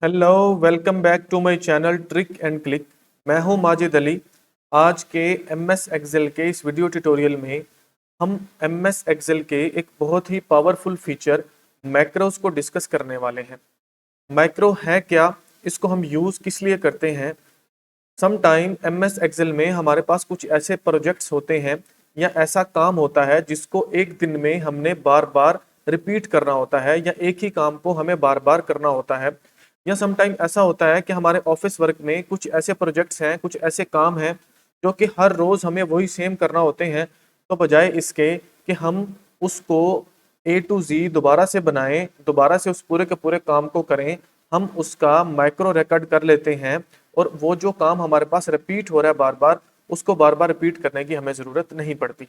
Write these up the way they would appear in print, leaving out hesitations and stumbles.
Hello, welcome back to my channel trick and click. मैं हूं माजिद अली। आज के एमएस एक्सेल के इस वीडियो ट्यूटोरियल में हम एमएस एक्सेल के एक बहुत ही पावरफुल फीचर मैक्रोस को डिस्कस करने वाले हैं। मैक्रो है क्या, इसको हम यूज़ किस लिए करते हैं। सम टाइम एमएस एक्सेल में हमारे पास कुछ ऐसे प्रोजेक्ट्स होते हैं या ऐसा काम होता है जिसको एक दिन में हमने बार बार रिपीट करना होता है या एक ही काम को हमें बार बार करना होता है। या सम टाइम ऐसा होता है कि हमारे ऑफिस वर्क में कुछ ऐसे प्रोजेक्ट्स हैं, कुछ ऐसे काम हैं जो कि हर रोज हमें वही सेम करना होते हैं। तो बजाय इसके कि हम उसको ए टू जी दोबारा से बनाएं, दोबारा से उस पूरे के पूरे काम को करें, हम उसका माइक्रो रिकॉर्ड कर लेते हैं और वो जो काम हमारे पास रिपीट हो रहा है बार बार, उसको बार बार रिपीट करने की हमें ज़रूरत नहीं पड़ती।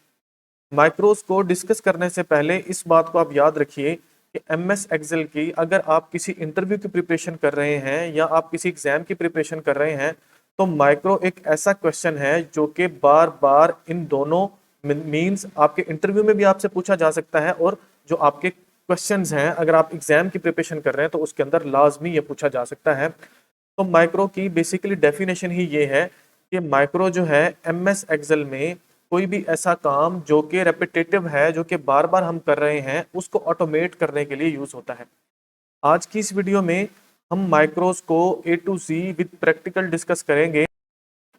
माइक्रोस को डिस्कस करने से पहले इस बात को आप याद रखिए कि एमएस एक्सेल की अगर आप किसी इंटरव्यू की प्रिपरेशन कर रहे हैं या आप किसी एग्जाम की प्रिपरेशन कर रहे हैं, तो माइक्रो एक ऐसा क्वेश्चन है जो कि बार बार इन दोनों मींस आपके इंटरव्यू में भी आपसे पूछा जा सकता है और जो आपके क्वेश्चंस हैं अगर आप एग्जाम की प्रिपरेशन कर रहे हैं तो उसके अंदर लाजमी ये पूछा जा सकता है। तो माइक्रो की बेसिकली डेफिनेशन ही ये है कि माइक्रो जो है एमएस एक्सेल में कोई भी ऐसा काम जो कि रेपिटेटिव है, जो कि बार बार हम कर रहे हैं, उसको ऑटोमेट करने के लिए यूज होता है। आज की इस वीडियो में हम माइक्रोस को A to Z with practical discuss करेंगे।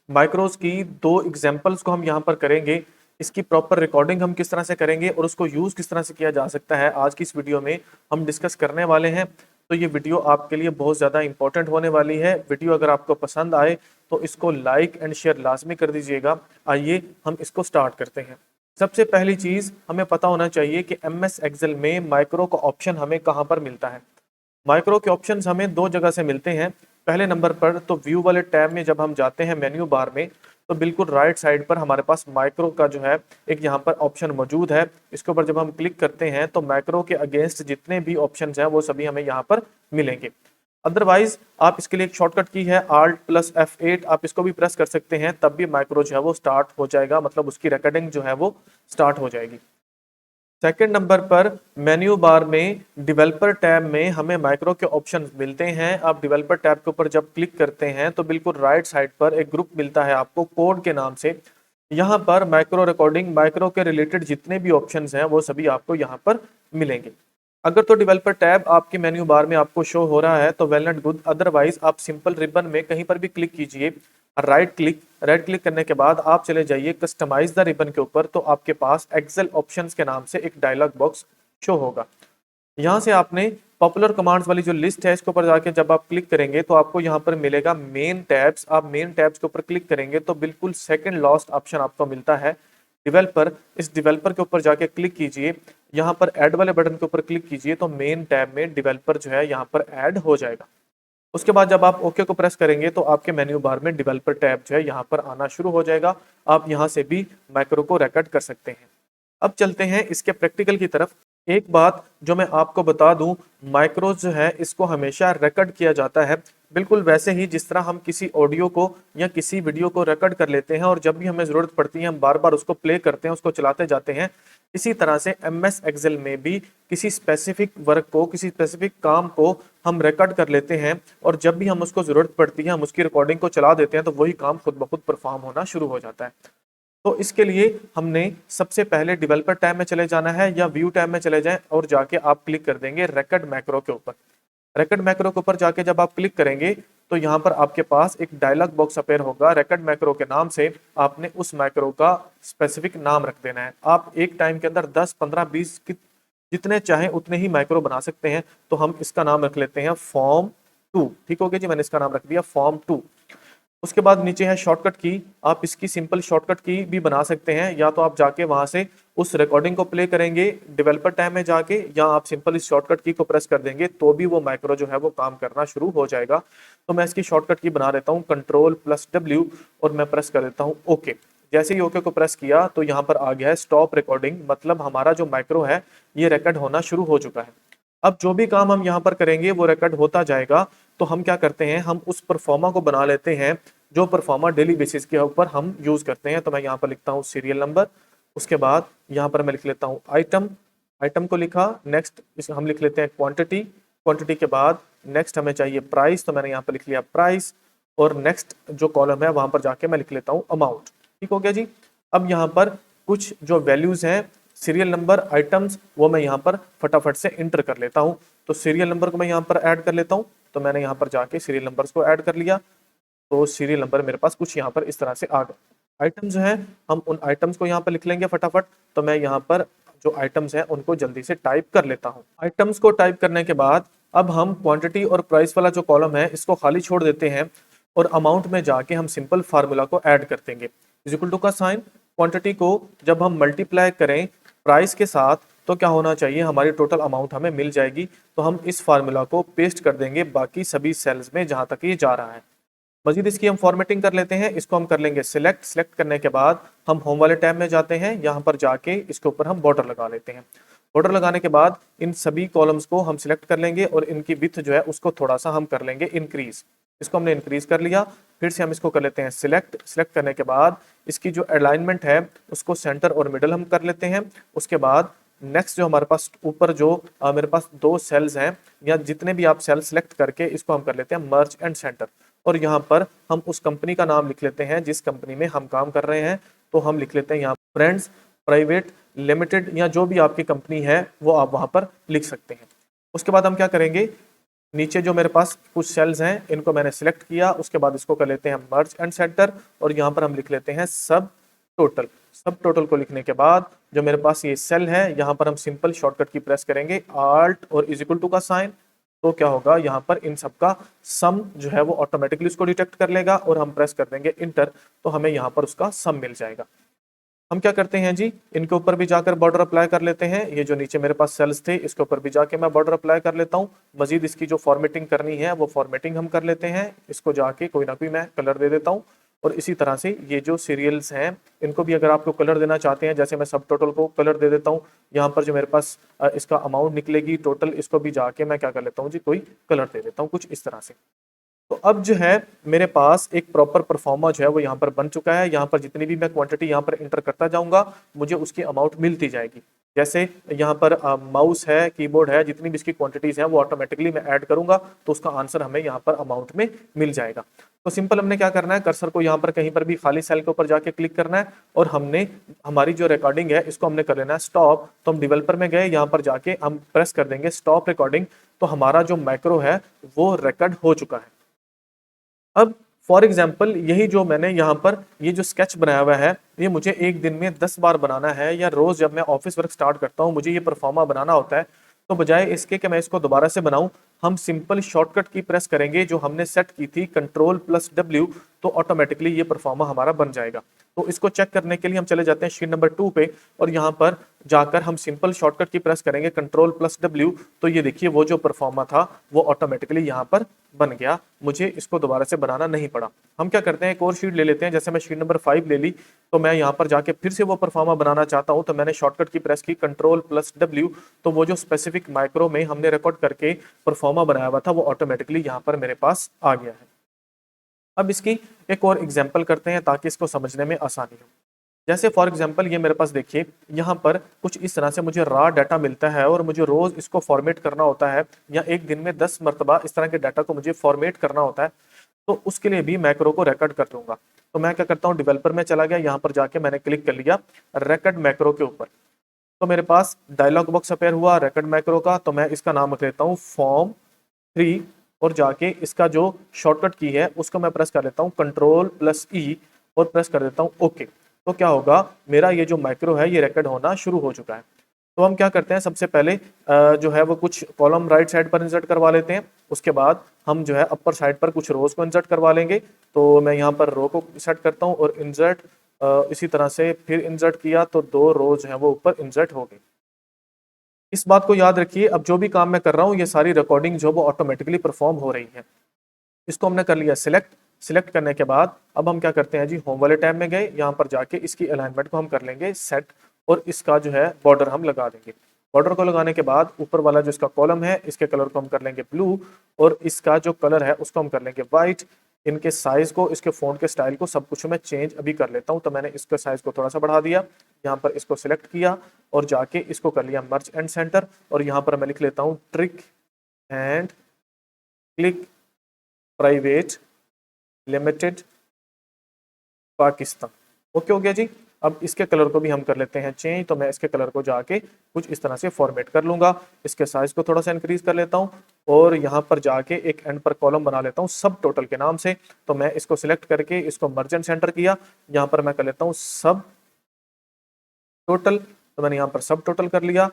माइक्रोस की दो एग्जांपल्स को हम यहाँ पर करेंगे। इसकी प्रॉपर रिकॉर्डिंग हम किस तरह से करेंगे और उसको यूज़ किस तरह से किया जा सकता है, आज की इस वीडियो में हम डिस्कस करने वाले हैं। तो ये वीडियो आपके लिए बहुत ज़्यादा इंपॉर्टेंट होने वाली है। वीडियो अगर आपको पसंद आए तो इसको लाइक एंड शेयर लाजमी कर दीजिएगा। आइए हम इसको स्टार्ट करते हैं। सबसे पहली चीज़ हमें पता होना चाहिए कि एमएस एक्सेल में माइक्रो का ऑप्शन हमें कहाँ पर मिलता है। माइक्रो के ऑप्शंस हमें दो जगह से मिलते हैं। पहले नंबर पर तो व्यू वाले टैब में जब हम जाते हैं मेन्यू बार में, तो बिल्कुल राइट साइड पर हमारे पास माइक्रो का जो है एक यहाँ पर ऑप्शन मौजूद है। इसके ऊपर जब हम क्लिक करते हैं तो माइक्रो के अगेंस्ट जितने भी ऑप्शंस हैं वो सभी हमें यहाँ पर मिलेंगे। अदरवाइज आप इसके लिए एक शॉर्टकट की है Alt+F8, आप इसको भी प्रेस कर सकते हैं, तब भी माइक्रो जो है वो स्टार्ट हो जाएगा, मतलब उसकी रिकॉर्डिंग जो है वो स्टार्ट हो जाएगी। सेकंड नंबर पर मेन्यू बार में डेवलपर टैब में हमें माइक्रो के ऑप्शन मिलते हैं। आप डेवलपर टैब के ऊपर जब क्लिक करते हैं तो बिल्कुल राइट साइड पर एक ग्रुप मिलता है आपको कोड के नाम से। यहाँ पर माइक्रो रिकॉर्डिंग, माइक्रो के रिलेटेड जितने भी ऑप्शंस हैं वो सभी आपको यहाँ पर मिलेंगे। अगर तो डेवलपर टैब आपके मेन्यू बार में आपको शो हो रहा है तो वेल एंड गुड, अदरवाइज आप सिंपल रिबन में कहीं पर भी क्लिक कीजिए, राइट क्लिक करने के बाद आप चले जाइए कस्टमाइज द रिबन के ऊपर, तो आपके पास एक्सेल ऑप्शंस के नाम से एक डायलॉग बॉक्स शो होगा। यहाँ से आपने पॉपुलर कमांड्स वाली जो लिस्ट है इसके ऊपर जाके जब आप क्लिक करेंगे तो आपको यहाँ पर मिलेगा मेन टैब्स। आप मेन टैब्स के ऊपर क्लिक करेंगे तो बिल्कुल सेकंड लास्ट ऑप्शन आपको मिलता है डेवलपर। इस डेवलपर के ऊपर जाके क्लिक कीजिए, यहाँ पर ऐड वाले बटन के ऊपर क्लिक कीजिए तो मेन टैब में डेवलपर जो है यहाँ पर ऐड हो जाएगा। उसके बाद जब आप ओके को प्रेस करेंगे तो आपके मेन्यू बार में डेवलपर टैब जो है यहाँ पर आना शुरू हो जाएगा। आप यहाँ से भी मैक्रो को रिकॉर्ड कर सकते हैं। अब चलते हैं इसके प्रैक्टिकल की तरफ। एक बात जो मैं आपको बता दूं, माइक्रो जो है इसको हमेशा रिकॉर्ड किया जाता है बिल्कुल वैसे ही जिस तरह हम किसी ऑडियो को या किसी वीडियो को रिकॉर्ड कर लेते हैं और जब भी हमें ज़रूरत पड़ती है हम बार बार उसको प्ले करते हैं, उसको चलाते जाते हैं। इसी तरह से एमएस एक्सेल में भी किसी स्पेसिफिक वर्क को, किसी स्पेसिफिक काम को हम रिकॉर्ड कर लेते हैं और जब भी हम उसको ज़रूरत पड़ती है हम उसकी रिकॉर्डिंग को चला देते हैं तो वही काम खुद ब खुद परफॉर्म होना शुरू हो जाता है। तो इसके लिए हमने सबसे पहले डेवलपर टैब में चले जाना है या व्यू टैब में चले जाएं और जाके आप क्लिक कर देंगे रिकॉर्ड मैक्रो के ऊपर। रिकॉर्ड मैक्रो के ऊपर जाके जब आप क्लिक करेंगे तो यहाँ पर आपके पास एक डायलॉग बॉक्स अपेयर होगा रिकॉर्ड मैक्रो के नाम से। आपने उस मैक्रो का स्पेसिफिक नाम रख देना है। आप एक टाइम के अंदर 10, 15, 20 जितने चाहें उतने ही मैक्रो बना सकते हैं। तो हम इसका नाम रख लेते हैं फॉर्म 2। ठीक हो गया जी, मैंने इसका नाम रख दिया फॉर्म 2। उसके बाद नीचे है शॉर्टकट की, आप इसकी सिंपल शॉर्टकट की भी बना सकते हैं, या तो आप जाके वहां से उस रिकॉर्डिंग को प्ले करेंगे डेवलपर टैब में जाके, या आप सिंपल इस शॉर्टकट की को प्रेस कर देंगे तो भी वो माइक्रो जो है वो काम करना शुरू हो जाएगा। तो मैं इसकी शॉर्टकट की बना देता हूँ Ctrl+W और मैं प्रेस कर देता हूँ ओके। जैसे ही ओके को प्रेस किया तो यहाँ पर आ गया है स्टॉप रिकॉर्डिंग, मतलब हमारा जो माइक्रो है ये रिकॉर्ड होना शुरू हो चुका है। अब जो भी काम हम यहाँ पर करेंगे वो रिकॉर्ड होता जाएगा। तो हम क्या करते हैं, हम उस परफॉर्मा को बना लेते हैं जो परफॉर्मा डेली बेसिस के ऊपर हम यूज करते हैं। तो मैं यहाँ पर लिखता हूँ सीरियल नंबर, उसके बाद यहाँ पर मैं लिख लेता हूँ आइटम, आइटम को लिखा, नेक्स्ट हम लिख लेते हैं क्वांटिटी, क्वांटिटी के बाद नेक्स्ट हमें चाहिए प्राइस, तो मैंने यहाँ पर लिख लिया प्राइस, और नेक्स्ट जो कॉलम है वहां पर जाके मैं लिख लेता हूँ अमाउंट। ठीक हो गया जी। अब यहाँ पर कुछ जो वैल्यूज हैं, सीरियल नंबर, आइटम्स, वो मैं यहाँ पर फटाफट से इंटर कर लेता हूँ। तो सीरियल नंबर को मैं यहाँ पर ऐड कर लेता हूँ, तो मैंने यहाँ पर जाके सीरियल नंबर्स को ऐड कर लिया। तो सीरियल नंबर मेरे पास कुछ यहाँ पर इस तरह से आ गए। आइटम जो है, हम उन आइटम्स को यहाँ पर लिख लेंगे फटाफट। तो मैं यहाँ पर जो आइटम्स हैं उनको जल्दी से टाइप कर लेता हूँ। आइटम्स को टाइप करने के बाद अब हम क्वांटिटी और प्राइस वाला जो कॉलम है इसको खाली छोड़ देते हैं, और अमाउंट में जाके हम सिंपल फार्मूला को ऐड कर देंगे। इज इक्वल टू का साइन, क्वांटिटी को जब हम मल्टीप्लाई करें प्राइस के साथ तो क्या होना चाहिए, हमारी टोटल अमाउंट हमें मिल जाएगी। तो हम इस फार्मूला को पेस्ट कर देंगे बाकी सभी सेल्स में जहां तक ये जा रहा है। मजीद इसकी हम फॉर्मेटिंग कर लेते हैं। इसको हम कर लेंगे सिलेक्ट। सिलेक्ट करने के बाद हम होम वाले टैब में जाते हैं, यहाँ पर जाके इसके ऊपर हम बॉर्डर लगा लेते हैं। बॉर्डर लगाने के बाद इन सभी कॉलम्स को हम सिलेक्ट कर लेंगे और इनकी विड्थ जो है उसको थोड़ा सा हम कर लेंगे इंक्रीज। इसको हमने इंक्रीज कर लिया। फिर से हम इसको कर लेते हैं सिलेक्ट। सिलेक्ट करने के बाद इसकी जो अलाइनमेंट है उसको सेंटर और मिडल हम कर लेते हैं। उसके बाद नेक्स्ट जो हमारे पास ऊपर जो मेरे पास दो सेल्स हैं, या जितने भी आप सेल सिलेक्ट करके इसको हम कर लेते हैं मर्ज एंड सेंटर, और यहाँ पर हम उस कंपनी का नाम लिख लेते हैं जिस कंपनी में हम काम कर रहे हैं। तो हम लिख लेते हैं यहाँ फ्रेंड्स प्राइवेट लिमिटेड, या जो भी आपकी कंपनी है वो आप वहाँ पर लिख सकते हैं। उसके बाद हम क्या करेंगे, नीचे जो मेरे पास कुछ सेल्स हैं इनको मैंने सिलेक्ट किया, उसके बाद इसको कर लेते हैं मर्ज एंड सेंटर, और यहाँ पर हम लिख लेते हैं सब टोटल। सब टोटल को लिखने के बाद जो मेरे पास ये सेल है यहाँ पर हम सिंपल शॉर्टकट की प्रेस करेंगे आल्ट और इज इक्वल टू का साइन। तो क्या होगा, यहाँ पर इन सब का सम जो है वो ऑटोमेटिकली उसको डिटेक्ट कर लेगा, और हम प्रेस कर देंगे इंटर, तो हमें यहाँ पर उसका सम मिल जाएगा। हम क्या करते हैं जी, इनके ऊपर भी जाकर बॉर्डर अप्लाई कर लेते हैं। ये जो नीचे मेरे पास सेल्स थे इसके ऊपर भी जाके मैं बॉर्डर अप्लाई कर लेता हूँ। मजीद इसकी जो फॉर्मेटिंग करनी है वो फॉर्मेटिंग हम कर लेते हैं। इसको जाके कोई ना कोई मैं कलर दे देता हूँ, और इसी तरह से ये जो सीरियल्स हैं इनको भी अगर आपको कलर देना चाहते हैं, जैसे मैं सब टोटल को कलर दे देता हूँ। यहाँ पर जो मेरे पास इसका अमाउंट निकलेगी टोटल, इसको भी जाके मैं क्या कर लेता हूँ जी, कोई कलर दे देता हूँ कुछ इस तरह से। तो अब जो है मेरे पास एक प्रॉपर परफॉर्मा जो है वो यहाँ पर बन चुका है। यहाँ पर जितनी भी मैं क्वांटिटी यहाँ पर इंटर करता जाऊंगा मुझे उसकी अमाउंट मिलती जाएगी। जैसे यहाँ पर माउस है, कीबोर्ड है, जितनी भी इसकी क्वांटिटीज हैं वो ऑटोमेटिकली मैं ऐड करूंगा तो उसका आंसर हमें यहाँ पर अमाउंट में मिल जाएगा। तो सिंपल हमने क्या करना है, कर्सर को यहाँ पर कहीं पर भी खाली सेल के ऊपर जाके क्लिक करना है, और हमने हमारी जो रिकॉर्डिंग है इसको हमने कर लेना है स्टॉप। तो हम डेवलपर में गए, यहाँ पर जाके हम प्रेस कर देंगे स्टॉप रिकॉर्डिंग। तो हमारा जो मैक्रो है वो रिकॉर्ड हो चुका है। अब फॉर एग्जाम्पल यही जो मैंने यहाँ पर ये जो स्केच बनाया हुआ है ये मुझे एक दिन में 10 बार बनाना है, या रोज जब मैं ऑफिस वर्क स्टार्ट करता हूँ मुझे ये परफॉर्मा बनाना होता है। तो बजाय इसके कि मैं इसको दोबारा से बनाऊं, हम सिंपल शॉर्टकट की प्रेस करेंगे जो हमने सेट की थी Ctrl+W, तो ऑटोमेटिकली ये परफॉर्मा हमारा बन जाएगा। तो इसको चेक करने के लिए हम चले जाते हैं शीट नंबर 2 पे, और यहाँ पर जाकर हम सिंपल शॉर्टकट की प्रेस करेंगे Ctrl+W। तो ये देखिए वो जो परफॉर्मा था वो ऑटोमेटिकली यहाँ पर बन गया, मुझे इसको दोबारा से बनाना नहीं पड़ा। हम क्या करते हैं, एक और शीट ले लेते हैं। जैसे मैं शीट नंबर 5 ले ली, तो मैं यहाँ पर जाके फिर से वो परफॉर्मा बनाना चाहता हूँ, तो मैंने शॉर्टकट की प्रेस की Ctrl+W। तो वो जो स्पेसिफिक माइक्रो में हमने रिकॉर्ड करके परफॉर्मा बनाया हुआ था वो ऑटोमेटिकली यहाँ पर मेरे पास आ गया है। अब इसकी एक और एग्जाम्पल करते हैं ताकि इसको समझने में आसानी हो। जैसे फॉर एग्जांपल ये मेरे पास देखिए यहाँ पर कुछ इस तरह से मुझे रा डाटा मिलता है, और मुझे रोज इसको फॉर्मेट करना होता है, या एक दिन में 10 मरतबा इस तरह के डाटा को मुझे फॉर्मेट करना होता है। तो उसके लिए भी मैक्रो को रिकॉर्ड कर दूंगा। तो मैं क्या करता हूँ, डेवलपर में चला गया, यहाँ पर जाके मैंने क्लिक कर लिया रिकॉर्ड मैक्रो के ऊपर। तो मेरे पास डायलॉग बॉक्स अपेयर हुआ रिकॉर्ड मैक्रो का, तो मैं इसका नाम रख लेता हूँ फॉर्म 3, और जाके इसका जो शॉर्टकट की है उसको मैं प्रेस कर लेता हूँ Ctrl+E, और प्रेस कर देता हूँ ओके। तो क्या होगा, मेरा ये जो मैक्रो है ये रिकॉर्ड होना शुरू हो चुका है। तो हम क्या करते हैं, सबसे पहले जो है वो कुछ कॉलम राइट साइड पर इंसर्ट करवा लेते हैं। उसके बाद हम जो है अपर साइड पर कुछ रोज को इंसर्ट करवा लेंगे। तो मैं यहाँ पर रो को सेट करता हूँ और इंसर्ट, इसी तरह से फिर इंसर्ट किया तो 2 रोज हैं वो ऊपर इंसर्ट हो गई। इस बात को याद रखिए, अब जो भी काम मैं कर रहा हूँ ये सारी रिकॉर्डिंग जो वो ऑटोमेटिकली परफॉर्म हो रही है। इसको हमने कर लिया सिलेक्ट। सिलेक्ट करने के बाद अब हम क्या करते हैं जी, होम वाले टैब में गए, यहाँ पर जाके इसकी अलाइनमेंट को हम कर लेंगे सेट, और इसका जो है बॉर्डर हम लगा देंगे। बॉर्डर को लगाने के बाद ऊपर वाला जो इसका कॉलम है इसके कलर को हम कर लेंगे ब्लू, और इसका जो कलर है उसको हम कर लेंगे व्हाइट। इनके साइज को, इसके फोंट के स्टाइल को, सब कुछ मैं चेंज अभी कर लेता हूँ। तो मैंने इसके साइज को थोड़ा सा बढ़ा दिया, यहाँ पर इसको सिलेक्ट किया और जाके इसको कर लिया मर्ज एंड सेंटर, और यहाँ पर मैं लिख लेता हूँ trick and click private limited Pakistan. Okay हो गया जी। अब इसके कलर को भी हम कर लेते हैं चेंज, तो मैं इसके कलर को जाके कुछ इस तरह से फॉर्मेट कर लूंगा। इसके साइज को थोड़ा सा इंक्रीज कर लेता हूं और यहाँ पर जाके एक एंड पर कॉलम बना लेता हूँ सब टोटल के नाम से। तो मैं इसको सिलेक्ट करके इसको मर्जेंट सेंटर किया, यहाँ पर मैं कर लेता हूँ सब टोटल, तो मैंने यहाँ पर सब टोटल कर लिया।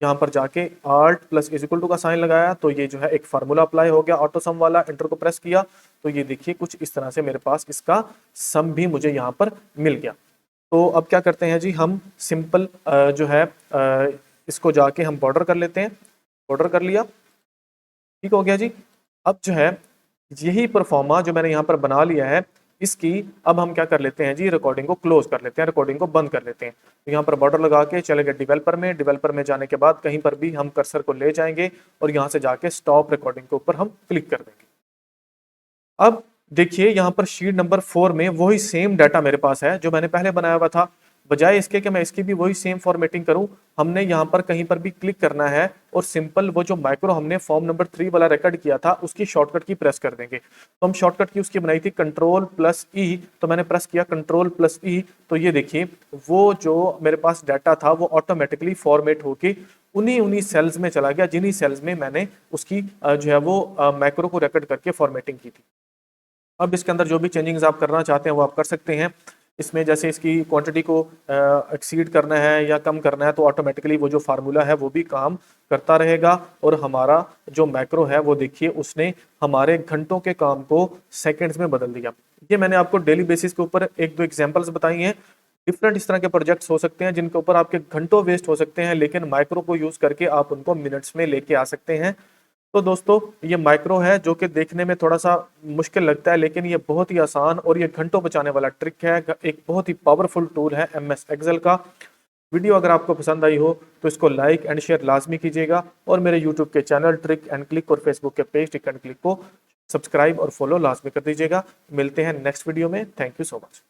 यहाँ पर जाके alt plus is equal to का साइन लगाया, तो ये जो है एक फार्मूला अप्लाई हो गया ऑटो सम वाला। एंटर को प्रेस किया तो ये देखिए कुछ इस तरह से मेरे पास इसका सम भी मुझे यहाँ पर मिल गया। तो अब क्या करते हैं जी, हम सिंपल जो है इसको जाके हम बॉर्डर कर लेते हैं। बॉर्डर कर लिया, ठीक हो गया जी। अब जो है यही परफॉर्मा जो मैंने यहाँ पर बना लिया है, इसकी अब हम क्या कर लेते हैं जी, रिकॉर्डिंग को क्लोज कर लेते हैं, रिकॉर्डिंग को बंद कर लेते हैं। तो यहाँ पर बॉर्डर लगा के चले गए डिवेलपर में। डिवेलपर में जाने के बाद कहीं पर भी हम कर्सर को ले जाएंगे और यहाँ से जाके स्टॉप रिकॉर्डिंग के ऊपर हम क्लिक कर देंगे। अब देखिए यहाँ पर शीट नंबर 4 में वही सेम डाटा मेरे पास है जो मैंने पहले बनाया हुआ था। बजाय इसके कि मैं इसकी भी वही सेम फॉर्मेटिंग करूं, हमने यहाँ पर कहीं पर भी क्लिक करना है और सिंपल वो जो माइक्रो हमने फॉर्म नंबर 3 वाला रिकॉर्ड किया था उसकी शॉर्टकट की प्रेस कर देंगे। तो हम शॉर्टकट की उसकी बनाई थी कंट्रोल प्लस ई, तो मैंने प्रेस किया कंट्रोल प्लस ई, तो ये देखिए वो जो मेरे पास डाटा था वो ऑटोमेटिकली फॉर्मेट होके उन्हीं सेल्स में चला गया जिन्हीं सेल्स में मैंने उसकी जो है वो माइक्रो को रिकॉर्ड करके फॉर्मेटिंग की थी। अब इसके अंदर जो भी चेंजिंग्स आप करना चाहते हैं वो आप कर सकते हैं। इसमें जैसे इसकी क्वांटिटी को एक्सीड करना है या कम करना है तो ऑटोमेटिकली वो जो फार्मूला है वो भी काम करता रहेगा और हमारा जो मैक्रो है वो देखिए उसने हमारे घंटों के काम को सेकंड्स में बदल दिया। ये मैंने आपको डेली बेसिस के ऊपर एक दो एग्जांपल्स बताई हैं। डिफरेंट इस तरह के प्रोजेक्ट्स हो सकते हैं जिनके ऊपर आपके घंटों वेस्ट हो सकते हैं, लेकिन माइक्रो को यूज करके आप उनको मिनट्स में लेके आ सकते हैं। तो दोस्तों ये माइक्रो है जो कि देखने में थोड़ा सा मुश्किल लगता है, लेकिन ये बहुत ही आसान और ये घंटों बचाने वाला ट्रिक है। एक बहुत ही पावरफुल टूल है एमएस एक्सेल का। वीडियो अगर आपको पसंद आई हो तो इसको लाइक एंड शेयर लाजमी कीजिएगा और मेरे यूट्यूब के चैनल ट्रिक एंड क्लिक और फेसबुक के पेज ट्रिक एंड क्लिक को सब्सक्राइब और फॉलो लाजमी कर दीजिएगा। मिलते हैं नेक्स्ट वीडियो में। Thank you so much.